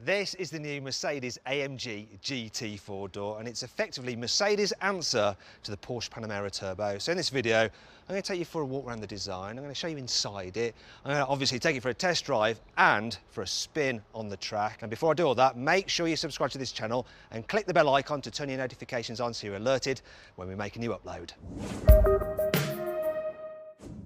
This is the new Mercedes AMG GT 4-door, and it's effectively Mercedes' answer to the Porsche Panamera Turbo. So in this video, I'm going to take you for a walk around the design. I'm going to show you inside it. I'm going to obviously take you for a test drive and for a spin on the track. And before I do all that, make sure you subscribe to this channel and click the bell icon to turn your notifications on so you're alerted when we make a new upload.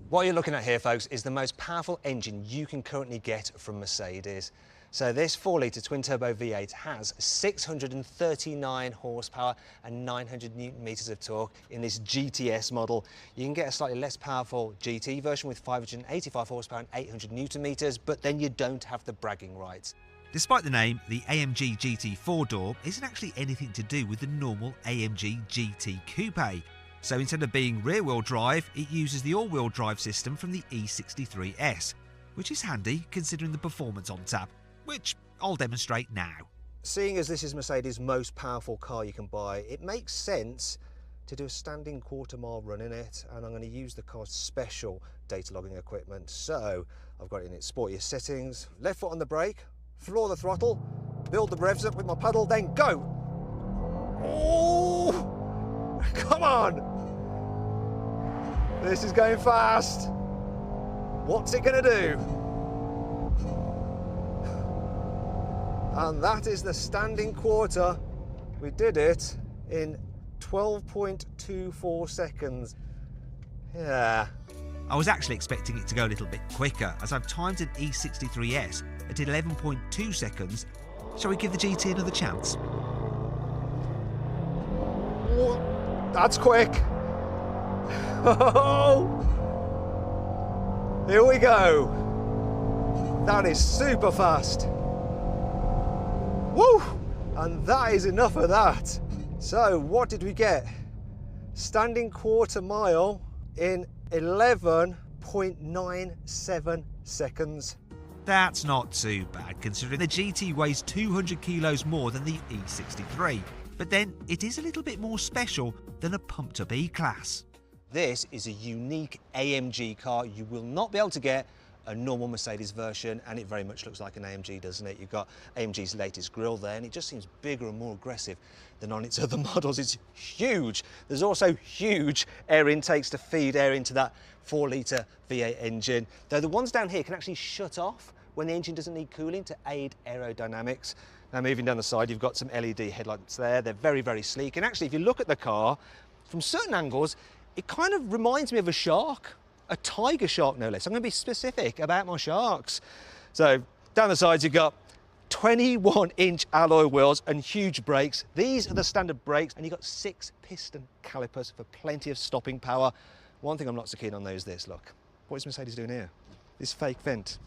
What you're looking at here, folks, is the most powerful engine you can currently get from Mercedes. So this 4-litre twin-turbo V8 has 639 horsepower and 900 Newton-meters of torque in this GTS model. You can get a slightly less powerful GT version with 585 horsepower and 800 Newton-meters, but then you don't have the bragging rights. Despite the name, the AMG GT 4-door isn't actually anything to do with the normal AMG GT Coupe. So instead of being rear-wheel drive, it uses the all-wheel drive system from the E63 S, which is handy considering the performance on tap, which I'll demonstrate now. Seeing as this is Mercedes' most powerful car you can buy, it makes sense to do a standing quarter-mile run in it, and I'm going to use the car's special data logging equipment. So I've got it in its sportiest settings, left foot on the brake, floor the throttle, build the revs up with my pedal, then go! Oh! Come on! This is going fast. What's it going to do? And that is the standing quarter. We did it in 12.24 seconds. Yeah. I was actually expecting it to go a little bit quicker, as I've timed an E63S at 11.2 seconds. Shall we give the GT another chance? That's quick. Here we go. That is super fast. Woo! And that is enough of that. So what did we get? Standing quarter mile in 11.97 seconds. That's not too bad, considering the GT weighs 200 kilos more than the E63. But then it is a little bit more special than a pumped-up E-Class. This is a unique AMG car. You will not be able to get a normal Mercedes version, and it very much looks like an AMG, doesn't it? You've got AMG's latest grille there, and it just seems bigger and more aggressive than on its other models. It's huge. There's also huge air intakes to feed air into that 4-litre V8 engine, though the ones down here can actually shut off when the engine doesn't need cooling to aid aerodynamics. Now moving down the side, you've got some LED headlights there. They're very, very sleek, and actually if you look at the car from certain angles, it kind of reminds me of a shark. A tiger shark, no less. I'm going to be specific about my sharks. So down the sides, you've got 21-inch alloy wheels and huge brakes. These are the standard brakes, and you've got 6 piston calipers for plenty of stopping power. One thing I'm not so keen on though is this, look. What is Mercedes doing here? This fake vent.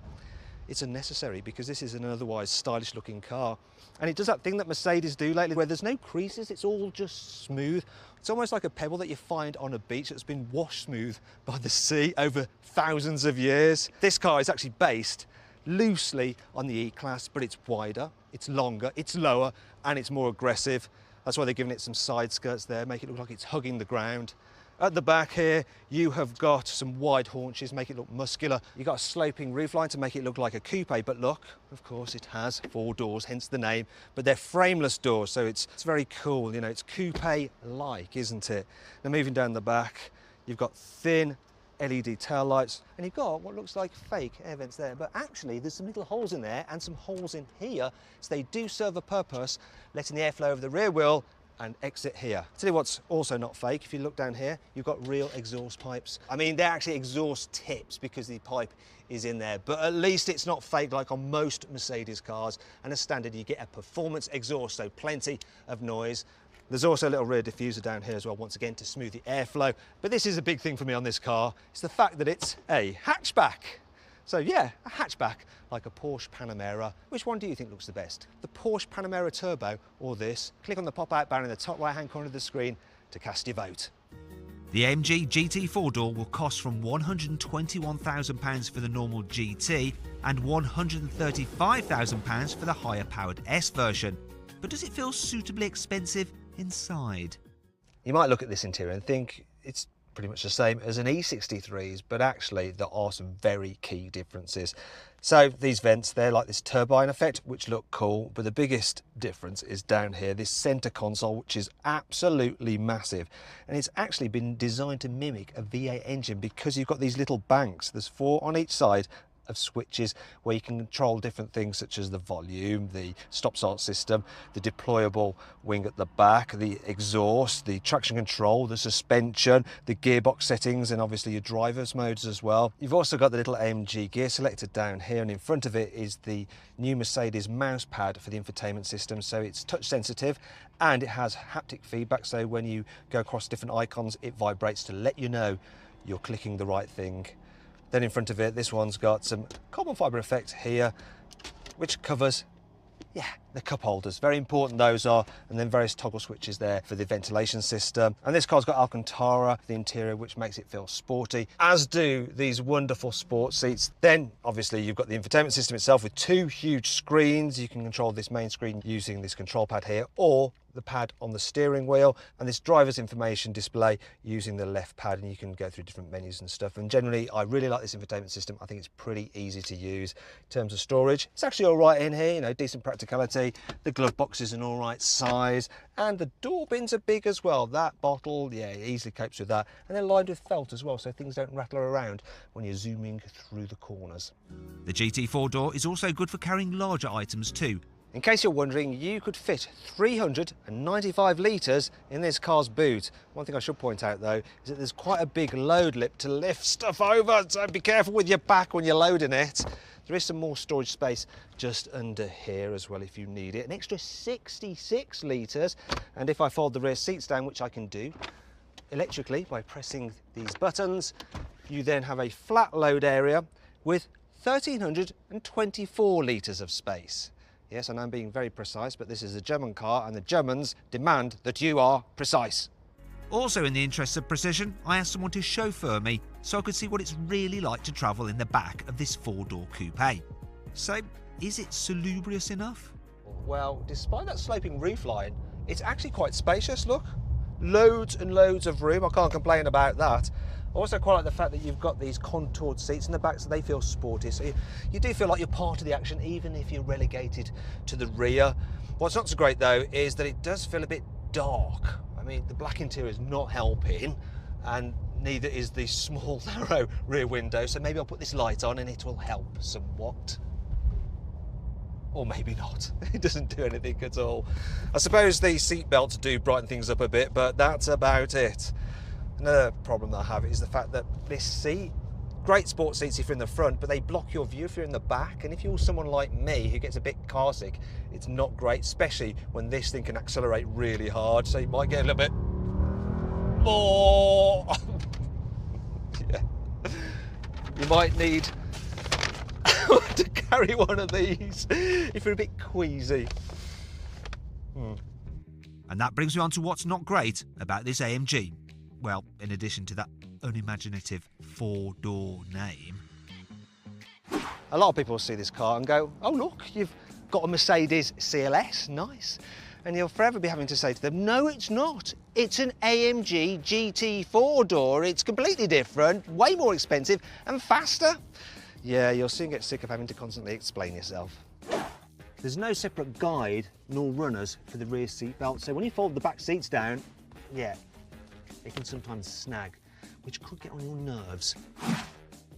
It's unnecessary because this is an otherwise stylish looking car. And it does that thing that Mercedes do lately where there's no creases, it's all just smooth. It's almost like a pebble that you find on a beach that's been washed smooth by the sea over thousands of years. This car is actually based loosely on the E-Class, but it's wider, it's longer, it's lower, and it's more aggressive. That's why they're giving it some side skirts there, make it look like it's hugging the ground. At the back here, you have got some wide haunches, make it look muscular. You've got a sloping roofline to make it look like a coupe, but look, of course, it has 4 doors, hence the name, but they're frameless doors, so it's very cool. You know, it's coupe-like, isn't it? Now, moving down the back, you've got thin LED tail lights, and you've got what looks like fake air vents there, but actually there's some little holes in there and some holes in here, so they do serve a purpose, letting the airflow over the rear wheel and exit here. Tell you what's also not fake, if you look down here, you've got real exhaust pipes. I mean, they're actually exhaust tips because the pipe is in there, but at least it's not fake like on most Mercedes cars, and as standard you get a performance exhaust, so plenty of noise. There's also a little rear diffuser down here as well, once again to smooth the airflow, but this is a big thing for me on this car. It's the fact that it's a hatchback. So yeah, a hatchback like a Porsche Panamera. Which one do you think looks the best? The Porsche Panamera Turbo or this? Click on the pop-out banner in the top right-hand corner of the screen to cast your vote. The AMG GT 4-door will cost from £121,000 for the normal GT and £135,000 for the higher-powered S version. But does it feel suitably expensive inside? You might look at this interior and think it's pretty much the same as an E63's, but actually there are some very key differences. So these vents, they're like this turbine effect, which look cool, but the biggest difference is down here, this center console, which is absolutely massive. And it's actually been designed to mimic a V8 engine because you've got these little banks. There's 4 on each side of switches where you can control different things such as the volume, the stop-start system, the deployable wing at the back, the exhaust, the traction control, the suspension, the gearbox settings, and obviously your driver's modes as well. You've also got the little AMG gear selector down here, and in front of it is the new Mercedes mouse pad for the infotainment system, so it's touch sensitive and it has haptic feedback, so when you go across different icons it vibrates to let you know you're clicking the right thing. Then in front of it, this one's got some carbon fibre effect here, which covers, the cup holders. Very important those are, and then various toggle switches there for the ventilation system. And this car's got Alcantara for the interior, which makes it feel sporty, as do these wonderful sports seats. Then obviously you've got the infotainment system itself with 2 huge screens. You can control this main screen using this control pad here, or the pad on the steering wheel, and this driver's information display using the left pad, and you can go through different menus and stuff. And generally I really like this infotainment system. I think it's pretty easy to use. In terms of storage, it's actually all right in here, you know, decent practicality. The glove box is an all right size, and the door bins are big as well. That bottle, it easily copes with that, and they're lined with felt as well, so things don't rattle around when you're zooming through the corners. The GT4 door is also good for carrying larger items too. In case you're wondering, you could fit 395 litres in this car's boot. One thing I should point out though is that there's quite a big load lip to lift stuff over, so be careful with your back when you're loading it. There is some more storage space just under here as well if you need it. An extra 66 litres, and if I fold the rear seats down, which I can do electrically by pressing these buttons, you then have a flat load area with 1,324 litres of space. Yes, and I'm being very precise, but this is a German car and the Germans demand that you are precise. Also, in the interests of precision, I asked someone to chauffeur me so I could see what it's really like to travel in the back of this 4-door coupe. So, is it salubrious enough? Well, despite that sloping roofline, it's actually quite spacious, look. Loads and loads of room, I can't complain about that. I also quite like the fact that you've got these contoured seats in the back, so they feel sporty. So you do feel like you're part of the action, even if you're relegated to the rear. What's not so great though is that it does feel a bit dark. I mean, the black interior is not helping, and neither is the small, narrow rear window. So maybe I'll put this light on and it will help somewhat. Or maybe not. It doesn't do anything at all. I suppose the seat belts do brighten things up a bit, but that's about it. Another problem that I have is the fact that this seat, great sports seats if you're in the front, but they block your view if you're in the back. And if you're someone like me who gets a bit car sick, it's not great, especially when this thing can accelerate really hard. So you might get a little bit more. You might need to carry one of these if you're a bit queasy. And that brings me on to what's not great about this AMG. Well, in addition to that unimaginative 4-door name. A lot of people see this car and go, oh look, you've got a Mercedes CLS, nice. And you'll forever be having to say to them, no it's not. It's an AMG GT 4-door, it's completely different, way more expensive and faster. Yeah, you'll soon get sick of having to constantly explain yourself. There's no separate guide nor runners for the rear seat belt, so when you fold the back seats down, it can sometimes snag, which could get on your nerves.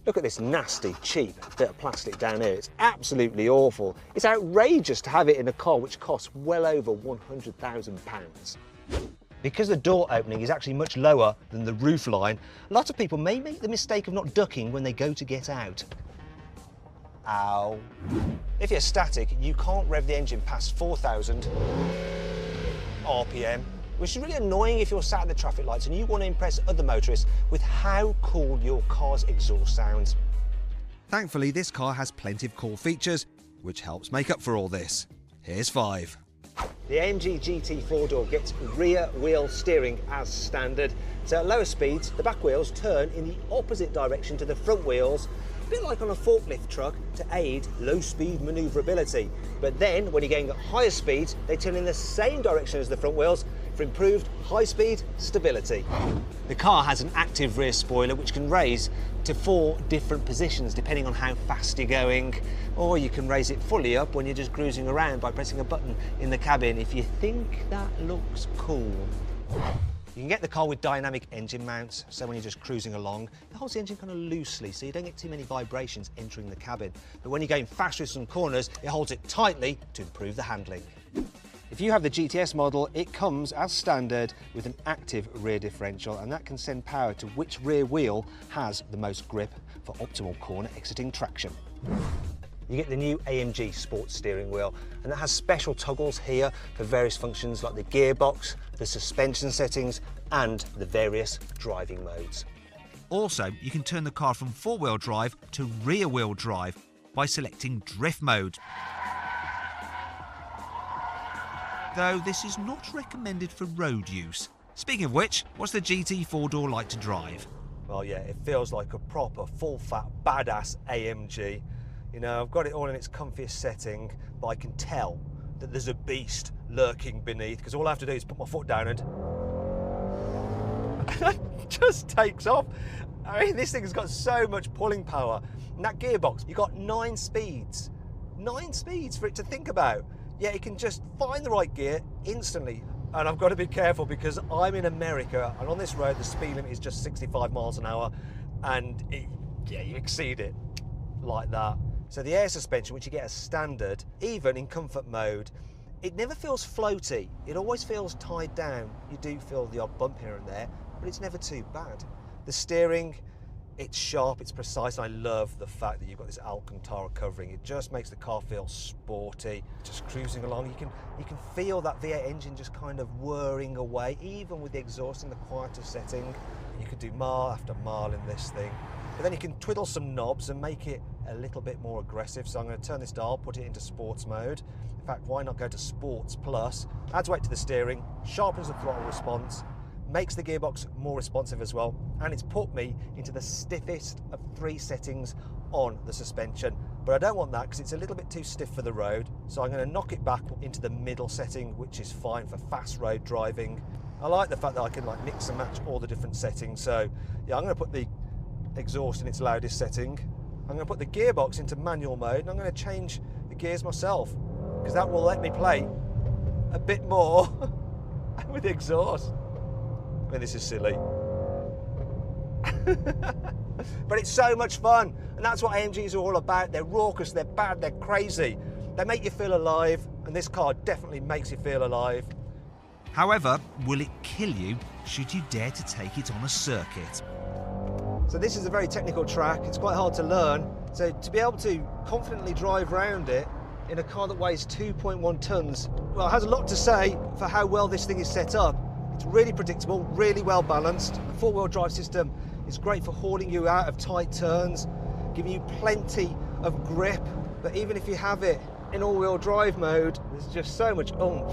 Look at this nasty, cheap bit of plastic down here. It's absolutely awful. It's outrageous to have it in a car which costs well over £100,000. Because the door opening is actually much lower than the roof line, a lot of people may make the mistake of not ducking when they go to get out. Ow. If you're static, you can't rev the engine past 4,000 RPM. Which is really annoying if you're sat at the traffic lights and you want to impress other motorists with how cool your car's exhaust sounds. Thankfully, this car has plenty of cool features, which helps make up for all this. Here's 5. The AMG GT 4-door gets rear wheel steering as standard. So at lower speeds, the back wheels turn in the opposite direction to the front wheels, a bit like on a forklift truck, to aid low-speed manoeuvrability. But then, when you're going at higher speeds, they turn in the same direction as the front wheels for improved high-speed stability. The car has an active rear spoiler which can raise to 4 different positions depending on how fast you're going, or you can raise it fully up when you're just cruising around by pressing a button in the cabin if you think that looks cool. You can get the car with dynamic engine mounts, so when you're just cruising along, it holds the engine kind of loosely so you don't get too many vibrations entering the cabin. But when you're going fast with some corners, it holds it tightly to improve the handling. If you have the GTS model, it comes as standard with an active rear differential, and that can send power to which rear wheel has the most grip for optimal corner exiting traction. You get the new AMG sports steering wheel, and that has special toggles here for various functions like the gearbox, the suspension settings, and the various driving modes. Also, you can turn the car from 4-wheel drive to rear-wheel drive by selecting drift mode. Though this is not recommended for road use. Speaking of which, what's the GT 4-door like to drive? Well, yeah, it feels like a proper full-fat badass AMG. You know, I've got it all in its comfiest setting, but I can tell that there's a beast lurking beneath, because all I have to do is put my foot down and it just takes off. I mean, this thing's got so much pulling power. And that gearbox, you've got 9 speeds. 9 speeds for it to think about. Yeah, it can just find the right gear instantly. And I've got to be careful because I'm in America, and on this road the speed limit is just 65 miles an hour, and you exceed it like that. So the air suspension, which you get as standard, even in comfort mode, it never feels floaty. It always feels tied down. You do feel the odd bump here and there, but it's never too bad. The steering, it's sharp, it's precise, and I love the fact that you've got this Alcantara covering. It just makes the car feel sporty. Just cruising along, you can feel that V8 engine just kind of whirring away, even with the exhaust in the quieter setting. You could do mile after mile in this thing. But then you can twiddle some knobs and make it a little bit more aggressive. So I'm going to turn this dial, put it into sports mode. In fact, why not go to Sports Plus? Adds weight to the steering, sharpens the throttle response, makes the gearbox more responsive as well, and it's put me into the stiffest of 3 settings on the suspension. But I don't want that because it's a little bit too stiff for the road, so I'm going to knock it back into the middle setting, which is fine for fast road driving. I like the fact that I can like mix and match all the different settings. So yeah, I'm going to put the exhaust in its loudest setting. I'm going to put the gearbox into manual mode, and I'm going to change the gears myself because that will let me play a bit more with the exhaust. I mean, this is silly. But it's so much fun, and that's what AMGs are all about. They're raucous, they're bad, they're crazy. They make you feel alive, and this car definitely makes you feel alive. However, will it kill you should you dare to take it on a circuit? So this is a very technical track. It's quite hard to learn. So to be able to confidently drive around it in a car that weighs 2.1 tons, well, it has a lot to say for how well this thing is set up. It's really predictable, really well balanced. The 4-wheel drive system is great for hauling you out of tight turns, giving you plenty of grip. But even if you have it in all-wheel drive mode, there's just so much oomph.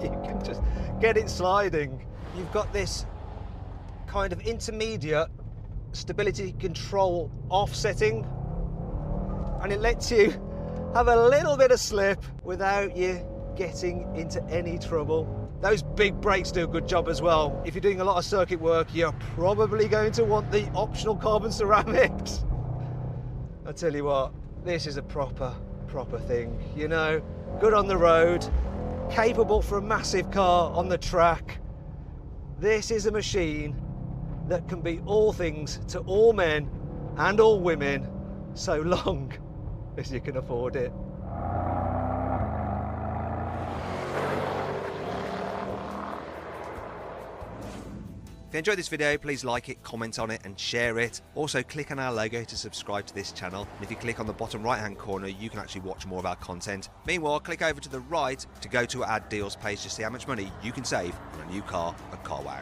You can just get it sliding. You've got this kind of intermediate stability control off setting, and it lets you have a little bit of slip without you getting into any trouble. Those big brakes do a good job as well. If you're doing a lot of circuit work, you're probably going to want the optional carbon ceramics. I tell you what, this is a proper thing, you know, good on the road, capable for a massive car on the track. This is a machine that can be all things to all men and all women, so long as you can afford it. If you enjoyed this video, please like it, comment on it and share it. Also click on our logo to subscribe to this channel. And if you click on the bottom right hand corner, you can actually watch more of our content. Meanwhile, click over to the right to go to our deals page to see how much money you can save on a new car at CarWow.